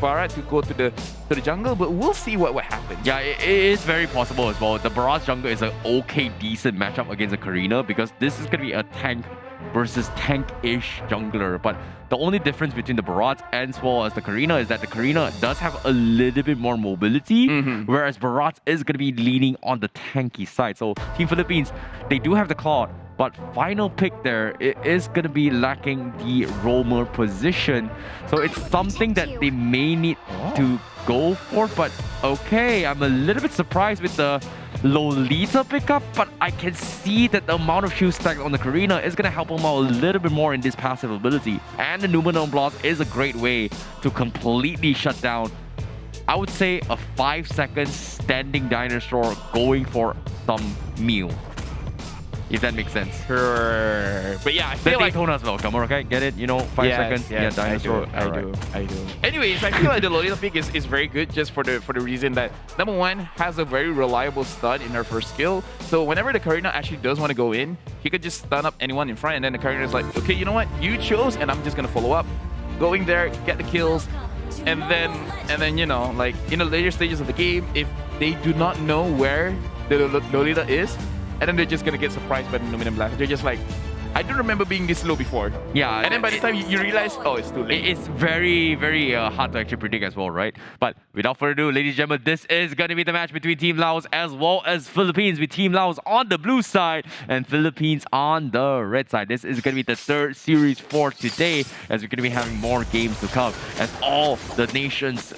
Barat to go to the jungle, but we'll see what happens. Yeah, it is very possible as well. The Barrage jungle is an okay, decent matchup against a Karina because this is going to be a tank versus tank-ish jungler. But the only difference between the Barrage as well as the Karina is that the Karina does have a little bit more mobility, whereas Barrage is going to be leaning on the tanky side. So Team Philippines, they do have the Cloud, but final pick there, it is going to be lacking the roamer position. So it's something that they may need to go for. But okay, I'm a little bit surprised with the Lolita pickup, but I can see that the amount of shield stack on the Karina is going to help him out a little bit more in this passive ability. And the Numenor Blast is a great way to completely shut down, I would say, a 5-second standing dinosaur going for some meal. If that makes sense. Sure. But yeah, I The feel like... Daytona's welcome, okay? Get it? You know, 5 seconds. Yes, yeah, dinosaur. I do. Anyways, I feel like the Lolita pick is very good just for the reason that number one has a very reliable stun in her first skill. So whenever the Karina actually does want to go in, he could just stun up anyone in front, and then the Karina is like, okay, you know what? You chose, and I'm just gonna follow up. Going there, get the kills, and then you know, like in the later stages of the game, if they do not know where the Lolita is, and then they're just gonna get surprised by the Numenor Blast. They're just like, I don't remember being this low before. Yeah. And then by the time you realize, oh, it's too late. It's very, very hard to actually predict as well, right? But without further ado, ladies and gentlemen, this is going to be the match between Team Laos as well as Philippines, with Team Laos on the blue side and Philippines on the red side. This is going to be the third series for today, as we're going to be having more games to come, as all the nation's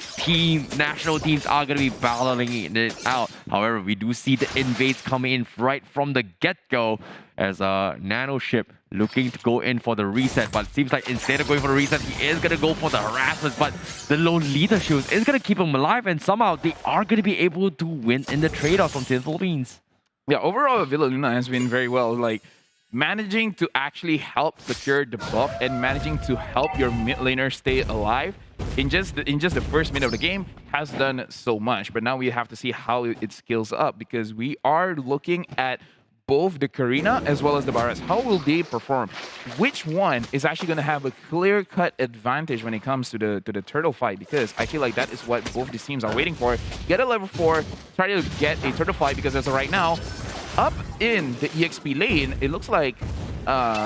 national teams are going to be battling it out. However, we do see the invades coming in right from the get-go, as Nano Ship looking to go in for the reset, but it seems like instead of going for the reset, he is going to go for the harassment. But the Lolita shields is going to keep him alive, and somehow they are going to be able to win in the trade-off from Team Philippines. Yeah, overall, Villa Luna has been very well, like managing to actually help secure the buff and managing to help your mid laner stay alive in just the first minute of the game has done so much. But now we have to see how it scales up, because we are looking at both the Karina as well as the Baras. How will they perform? Which one is actually going to have a clear-cut advantage when it comes to the turtle fight? Because I feel like that is what both these teams are waiting for. Get a level 4, try to get a turtle fight, because as of right now, up in the EXP lane, it looks like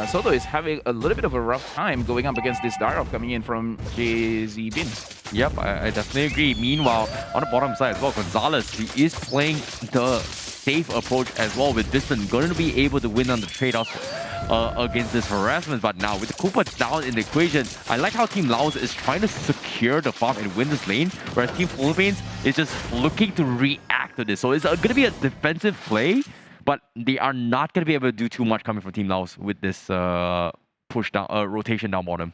Soto is having a little bit of a rough time going up against this Darov coming in from JZ Bin. Yep, I definitely agree. Meanwhile, on the bottom side as well, Gonzalez, he is playing the safe approach as well, with Distant going to be able to win on the trade-off against this harassment. But now with the Koopa down in the equation, I like how Team Laos is trying to secure the farm and win this lane, whereas Team Philippines is just looking to react to this. So it's going to be a defensive play, but they are not going to be able to do too much coming from Team Laos with this push down, rotation down bottom.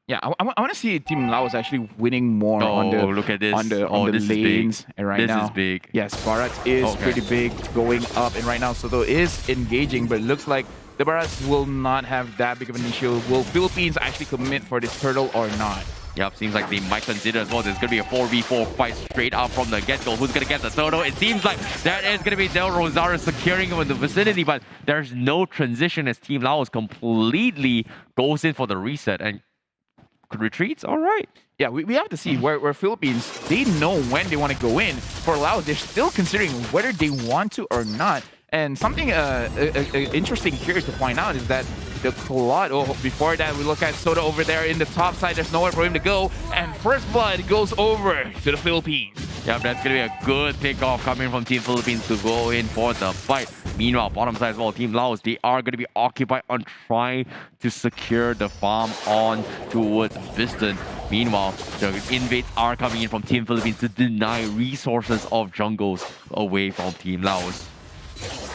Yeah, I want to see Team Laos actually winning more on the look at this. on the lanes. And right this now, is big. Yes, Barat is pretty big going up, and right now Soto is engaging, but it looks like the Barats will not have that big of an issue. Will Philippines actually commit for this turtle or not? Yep, seems like they might consider as well. There's going to be a 4v4 fight straight out from the get-go. Who's going to get the turtle? It seems like that is going to be Del Rosario securing him in the vicinity, but there's no transition as Team Laos completely goes in for the reset and retreats. All right. Yeah, we have to see where Philippines, they know when they want to go in. For Laos, they're still considering whether they want to or not. And something interesting here to point out is that the Claude, before that, we look at Soda over there in the top side. There's nowhere for him to go. And First Blood goes over to the Philippines. Yeah, that's going to be a good pickoff coming from Team Philippines to go in for the fight. Meanwhile, bottom side as well, Team Laos, they are going to be occupied on trying to secure the farm on towards Viston. Meanwhile, the invades are coming in from Team Philippines to deny resources of jungles away from Team Laos.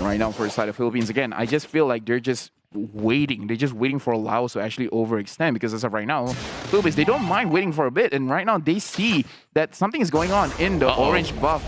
Right now, for the side of Philippines, again, I just feel like they're just waiting. They're just waiting for Laos to actually overextend, because as of right now, Philippines, they don't mind waiting for a bit. And right now, they see that something is going on in the orange buff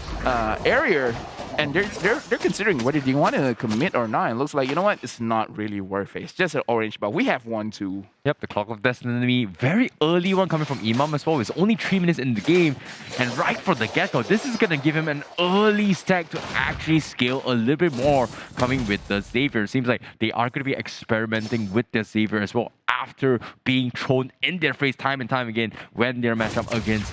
area. And they're considering whether they want to commit or not. It looks like, you know what? It's not really worth it. It's just an orange buff. We have 1-2. Yep, the Clock of Destiny. Very early one coming from Imam as well. It's only 3 minutes in the game. And right for the get-go, this is going to give him an early stack to actually scale a little bit more coming with the Xavier. Seems like they are going to be experimenting with the Xavier as well, after being thrown in their face time and time again when they're matched up against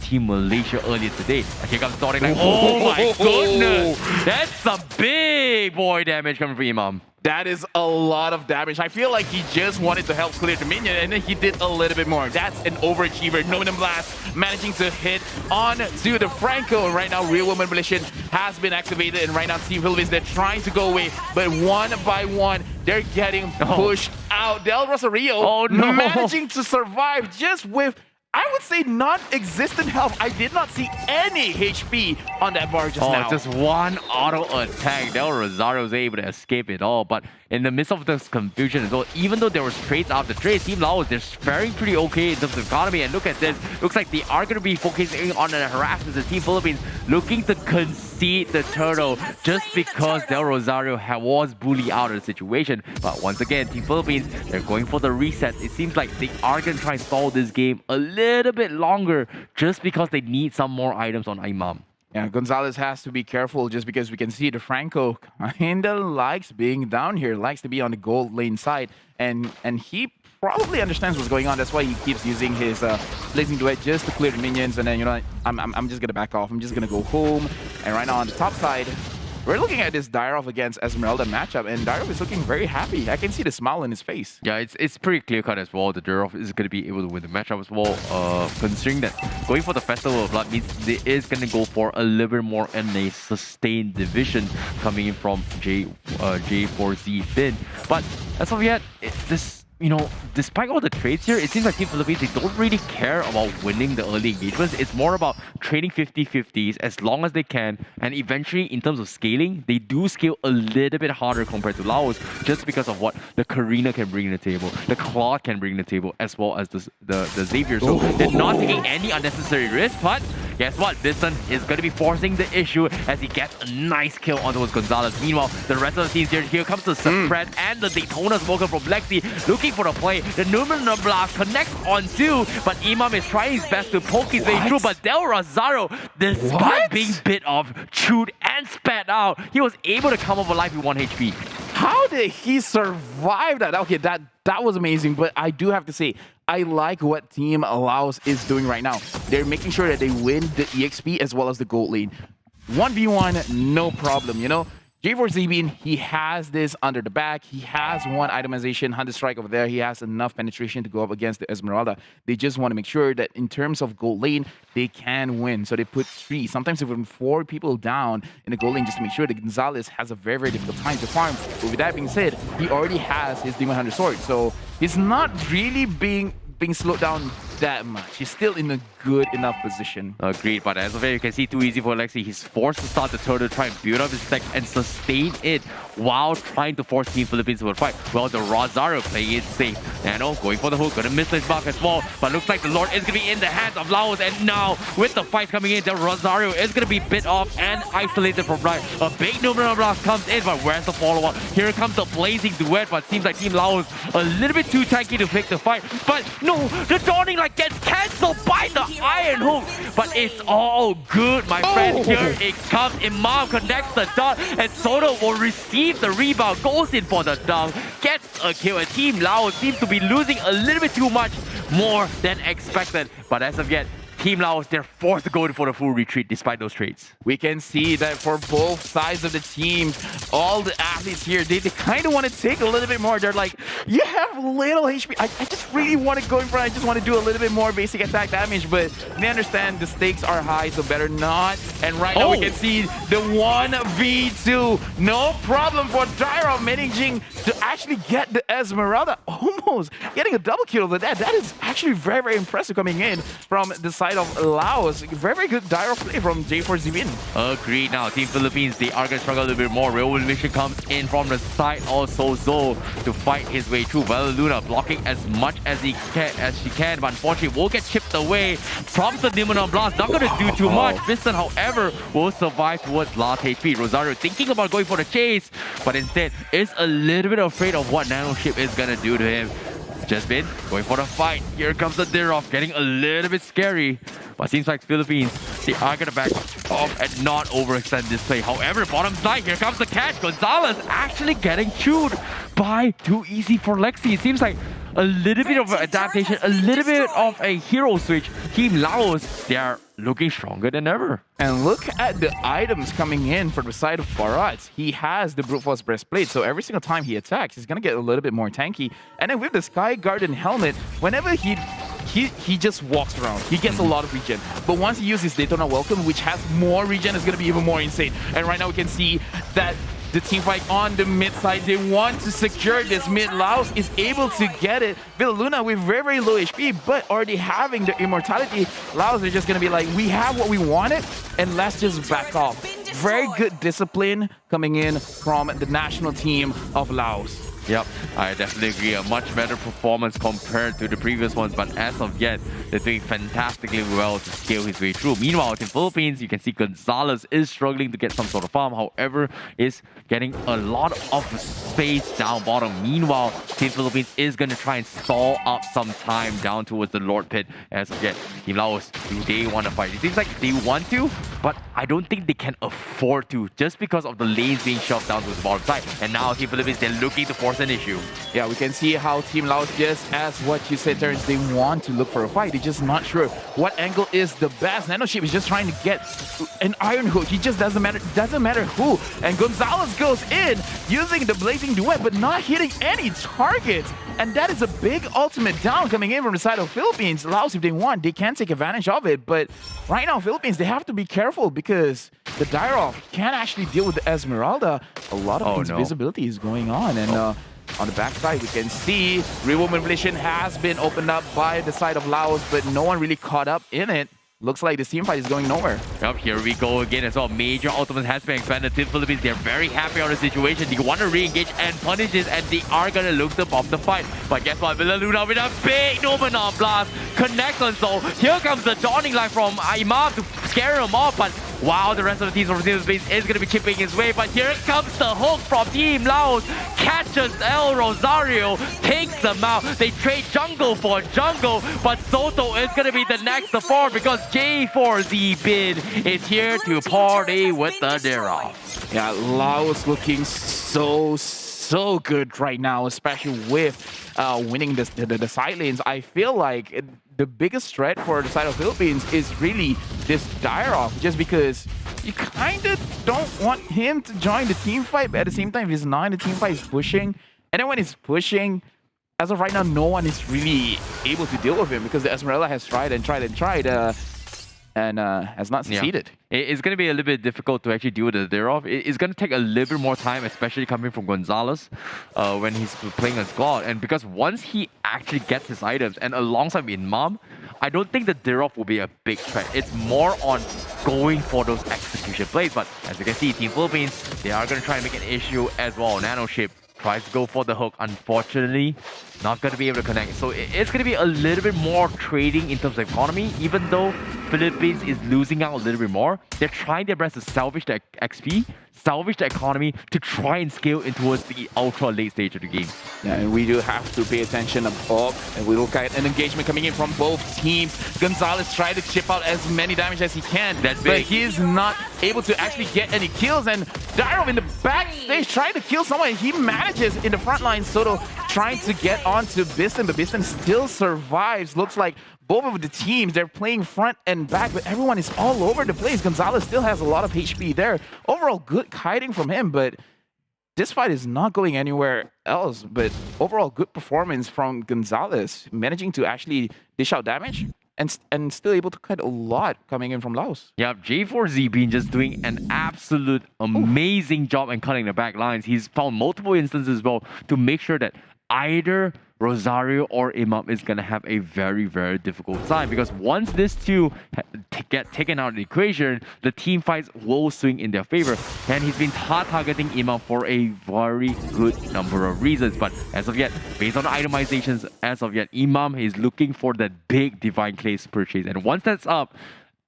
Team Malaysia earlier today. And here comes Doric like, oh my goodness! That's some big boy damage coming from Imam. That is a lot of damage. I feel like he just wanted to help clear the minion, and then he did a little bit more. That's an overachiever. Nominum Blast managing to hit on to the Franco. And right now, Real Woman Volition has been activated, and right now, Team Philippines, they're trying to go away, but one by one, they're getting pushed out. Del Rosario managing to survive just with, I would say, non-existent health. I did not see any HP on that bar just now. Just one auto attack. Del Rosario was able to escape it all. But in the midst of this confusion as well, even though there was trades after trades, Team Laos, they're faring pretty okay in terms of economy. And look at this. Looks like they are going to be focusing on an harassment as Team Philippines looking to concede the turtle just because Del Rosario was bullied out of the situation. But once again, Team Philippines, they're going for the reset. It seems like they are going to try and stall this game a little bit longer just because they need some more items on Imam. Yeah, Gonzalez has to be careful just because we can see the Franco kinda likes being down here, likes to be on the gold lane side, and he probably understands what's going on. That's why he keeps using his Blazing Duet just to clear the minions, and then, you know, I'm just gonna back off. I'm just gonna go home. And right now on the top side, we're looking at this Dyrov against Esmeralda matchup, and Dyrov is looking very happy. I can see the smile in his face. Yeah, it's pretty clear-cut as well. The Dyrov is going to be able to win the matchup as well. Considering that going for the Festival of Blood means they is going to go for a little bit more in a sustained division coming in from J4Z Finn. But as of yet, you know, despite all the trades here, it seems like Team Philippines, they don't really care about winning the early engagements. It's more about trading 50-50s as long as they can. And eventually, in terms of scaling, they do scale a little bit harder compared to Laos just because of what the Karina can bring to the table, the Claude can bring to the table, as well as the Xavier. So they're not taking any unnecessary risk. But guess what? Distant is going to be forcing the issue as he gets a nice kill onto his Gonzalez. Meanwhile, the rest of the teams here comes the Spread and the Daytona Smoker from Lexi looking for the play. The Numenor Blast connects on two, but Imam is trying his best to poke his way through. But Del Rosario, despite being bit off, chewed and spat out, he was able to come up alive with 1 HP. How did he survive that? Okay, that was amazing, but I do have to say, I like what Team Laos is doing right now. They're making sure that they win the EXP as well as the gold lane. 1v1, no problem, you know? J4Z, he has this under the back. He has one itemization, Hunter Strike over there. He has enough penetration to go up against the Esmeralda. They just want to make sure that in terms of gold lane, they can win. So they put 3, sometimes even 4 people down in the gold lane just to make sure that Gonzalez has a very, very difficult time to farm. But with that being said, he already has his Demon Hunter Sword. So he's not really being slowed down that much. He's still in a good enough position. Agreed, but as of it, you can see too easy for Lexi. He's forced to start the turtle, try and build up his tech and sustain it while trying to force Team Philippines to a fight. Well, the Rosario playing it safe. Nano going for the hook, gonna miss this mark as well. But looks like the Lord is gonna be in the hands of Laos. And now, with the fight coming in, the Rosario is gonna be bit off and isolated from right. A big Numenor Blast comes in, but where's the follow-up? Here comes the Blazing Duet, but seems like Team Laos a little bit too tanky to pick the fight. But no, the Dawning Light gets cancelled by the Iron Hook. But it's all good, my friend. Here it comes. Imam connects the dot, and Soto will receive the rebound, goes in for the dunk, gets a kill. And Team Laos seems to be losing a little bit too much, more than expected. But as of yet, Team Laos, they're forced to go for the full retreat despite those trades. We can see that for both sides of the teams, all the athletes here, they kind of want to take a little bit more. They're like, you have little HP. I just really want to go in front. I just want to do a little bit more basic attack damage, but they understand the stakes are high, so better not. And right now we can see the 1v2. No problem for Dyrov managing to actually get the Esmeralda. Almost getting a double kill over that. That is actually very, very impressive coming in from the side of Laos. Very, very good Dyrov play from J4Z. Agreed. Now, Team Philippines, they are going to struggle a little bit more. Real Mission comes in from the side also, Zo to fight his way through. Well, Luna blocking as much as she can, but unfortunately will get chipped away. Prompts the Numenor Blast, not going to do too much. Viston, however, will survive towards last HP. Rosario thinking about going for the chase, but instead is a little bit afraid of what Nano Ship is going to do to him. Just been going for the fight. Here comes the Dyrov, getting a little bit scary. But seems like Philippines, they are going to back off and not overextend this play. However, bottom side, here comes the catch. Gonzalez actually getting chewed by too easy for Lexi. It seems like a little bit of adaptation, a little bit of a hero switch, Team Laos, they are looking stronger than ever. And look at the items coming in for the side of Farad. He has the Brute Force Breastplate, so every single time he attacks, he's going to get a little bit more tanky. And then with the Sky Garden helmet, whenever he just walks around, he gets a lot of regen. But once he uses Daytona Welcome, which has more regen, it's going to be even more insane. And right now we can see that the team fight on the mid side, they want to secure this mid. Laos is able to get it. Villaluna with very, very low HP, but already having the immortality. Laos are just going to be like, we have what we wanted, and let's just back off. Very good discipline coming in from the national team of Laos. Yep, I definitely agree. A much better performance compared to the previous ones, but as of yet, they're doing fantastically well to scale his way through. Meanwhile, in Philippines, you can see Gonzalez is struggling to get some sort of farm, however, is getting a lot of space down bottom. Meanwhile, Team Philippines is going to try and stall up some time down towards the Lord Pit. As of yet, Team Laos, do they want to fight? It seems like they want to, but I don't think they can afford to, just because of the lanes being shoved down to the bottom side. And now Team Philippines, they're looking to force an issue. Yeah, we can see how Team Laos, just as what you said, Terrence, they want to look for a fight. They're just not sure what angle is the best. Nanoship is just trying to get an Iron Hook. He just doesn't matter who. And Gonzalez goes in using the Blazing Duet, but not hitting any targets. And that is a big ultimate down coming in from the side of Philippines. Laos, if they want, they can take advantage of it. But right now, Philippines, they have to be careful because the Dyrov can't actually deal with the Esmeralda. A lot of invisibility is going on. And on the backside, we can see Real Manipulation has been opened up by the side of Laos, but no one really caught up in it. Looks like this team fight is going nowhere. Yep, here we go again as well. Major ultimate has been expanded. Team Philippines, they're very happy on the situation. They want to re-engage and punish this, and they are going to look to pop the fight. But guess what? Villaluna with a big Nomenon blast connects on. So here comes the dawning light from Imam to scare him off. But wow, the rest of the teams from Team Philippines is going to be chipping his way. But here comes the hook from Team Laos. Catches El Rosario, takes them out. They trade jungle for jungle, but Soto is going to be the next to fall because J4Z Bin is here to party with the Dyrov. Yeah, Laos looking so good right now, especially with winning the side lanes. I feel like the biggest threat for the side of Philippines is really this Dyrov, just because you kind of don't want him to join the team fight, but at the same time, if he's not in the team fight, he's pushing. And then when he's pushing, as of right now, no one is really able to deal with him because the Esmeralda has tried and has not succeeded. Yeah. It's going to be a little bit difficult to actually deal with the Dyrov. It's going to take a little bit more time, especially coming from Gonzalez when he's playing as God. And because once he actually gets his items, and alongside with Imam, I don't think the Dyrov will be a big threat. It's more on going for those execution plays. But as you can see, Team Philippines, they are going to try and make an issue as well. Nanoship tries to go for the hook. Unfortunately, not going to be able to connect. So it's going to be a little bit more trading in terms of economy. Even though Philippines is losing out a little bit more, they're trying their best to salvage the XP, salvage the economy to try and scale in towards the ultra late stage of the game. Yeah, and we do have to pay attention above, and we look at an engagement coming in from both teams. Gonzalez tried to chip out as many damage as he can, but he is not able to actually get any kills. And Dyrov in the backstage trying to kill someone. He manages in the front line. Soto trying to get onto Biston, but Biston still survives. Looks like both of the teams, they're playing front and back, but everyone is all over the place. Gonzalez still has a lot of HP there. Overall, good kiting from him, but this fight is not going anywhere else. But overall, good performance from Gonzalez, managing to actually dish out damage and still able to cut a lot coming in from Laos. Yeah, J4Z been just doing an absolute amazing job in cutting the back lines. He's found multiple instances as well to make sure that either Rosario or Imam is going to have a very, very difficult time, because once these two get taken out of the equation, the team fights will swing in their favor. And he's been targeting Imam for a very good number of reasons. But as of yet, based on the itemizations, as of yet, Imam is looking for that big Divine Clays purchase. And once that's up,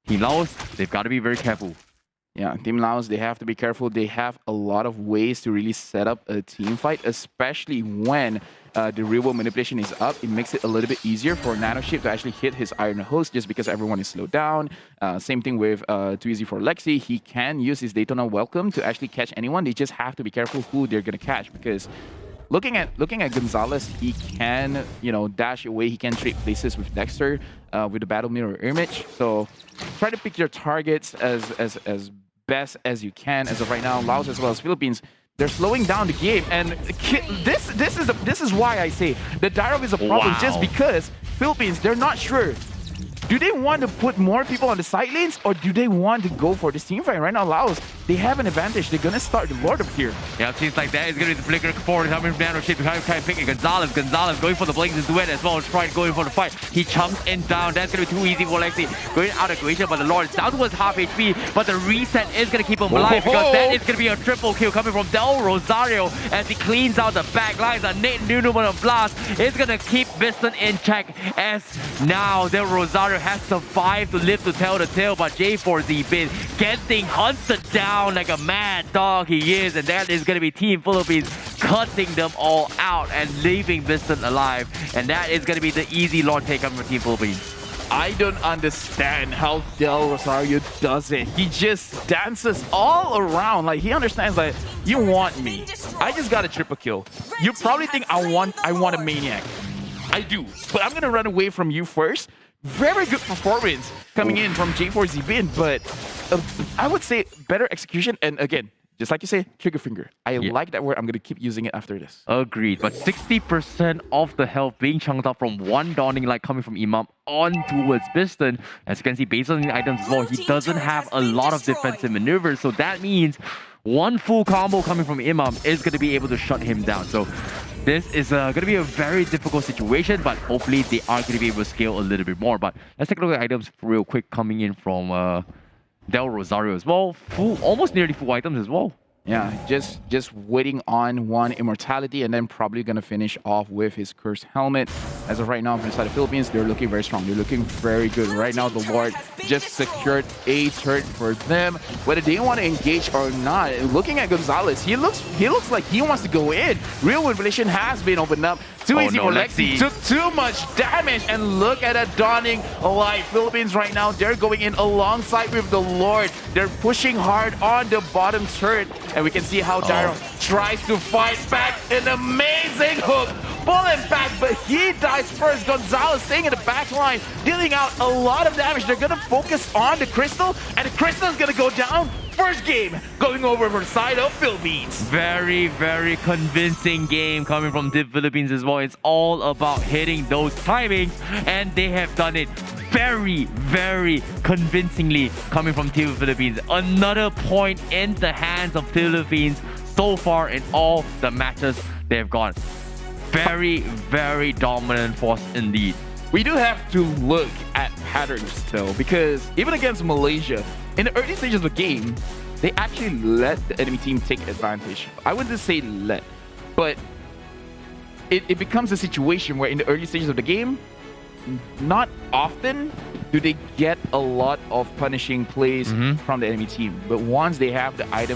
Team Laos, they've got to be very careful. Yeah, Team Laos, they have to be careful. They have a lot of ways to really set up a team fight, especially when the real world manipulation is up. It makes it a little bit easier for Nanoship to actually hit his Iron Host just because everyone is slowed down. Same thing with Too Easy for Lexi. He can use his Daytona Welcome to actually catch anyone. They just have to be careful who they're going to catch, because looking at Gonzalez, he can, you know, dash away. He can trade places with Dexter, with the battle mirror image. So try to pick your targets as best as you can. As of right now, Laos as well as Philippines, they're slowing down the game, and this is why I say the dialogue is a problem. Just because Philippines, they're not sure. Do they want to put more people on the side lanes, or do they want to go for this team fight? Right now, Laos, they have an advantage. They're going to start the Lord up here. Yeah, it seems like that is going to be the flicker forward coming from Nano Shape behind, trying to pick Gonzalez. Gonzalez going for the Blazing Duet as well, trying to go in for the fight. He chumps in down. That's going to be too easy for Lexi. Going out of equation, but the Lord is down towards half HP, but the reset is going to keep him alive because that is going to be a triple kill coming from Del Rosario as he cleans out the back lines. A Nate Nunuman of Blast is going to keep Biston in check as now Del Rosario has survived to live to tell the tale, but J4Z been getting hunted down like a mad dog he is, and that is going to be Team Philippines cutting them all out and leaving Biston alive, and that is going to be the easy Lord take coming from Team Philippines. I don't understand how Del Rosario does it. He just dances all around. Like, he understands, like, you want me. I just got a triple kill. You probably think I want a maniac. I do, but I'm going to run away from you first. Very good performance coming in from J4Z, but I would say better execution. And again, just like you say, trigger finger. I like that word. I'm going to keep using it after this. Agreed. But 60% of the health being chunked up from one Dawning Light coming from Imam on towards Biston. As you can see, based on the items as well, he doesn't have a lot of defensive maneuvers. So that means one full combo coming from Imam is going to be able to shut him down. So this is going to be a very difficult situation, but hopefully they are going to be able to scale a little bit more. But let's take a look at items real quick coming in from Del Rosario as well. Almost nearly full items as well. Yeah, just waiting on one immortality and then probably going to finish off with his cursed helmet. As of right now, from the side of Philippines, they're looking very strong. They're looking very good. Right now, the Lord just secured a turret for them. Whether they want to engage or not, looking at Gonzalez, he looks like he wants to go in. Real Revelation has been opened up. Too easy for Lexi. Took too much damage, and look at that Dawning Light. Philippines right now, they're going in alongside with the Lord. They're pushing hard on the bottom turret. And we can see how Dairo tries to fight back. An amazing hook. Pulling back, but he dies first. Gonzalez staying in the back line, dealing out a lot of damage. They're going to focus on the Crystal, and the Crystal is going to go down. First game going over for the side of Philippines. Very, very convincing game coming from the Philippines as well. It's all about hitting those timings, and they have done it very, very convincingly coming from Team Philippines. Another point in the hands of Philippines so far in all the matches they've gone. Very, very dominant force indeed. We do have to look at patterns though, because even against Malaysia, in the early stages of the game, they actually let the enemy team take advantage. I wouldn't say let, but it becomes a situation where in the early stages of the game, not often do they get a lot of punishing plays from the enemy team. But once they have the item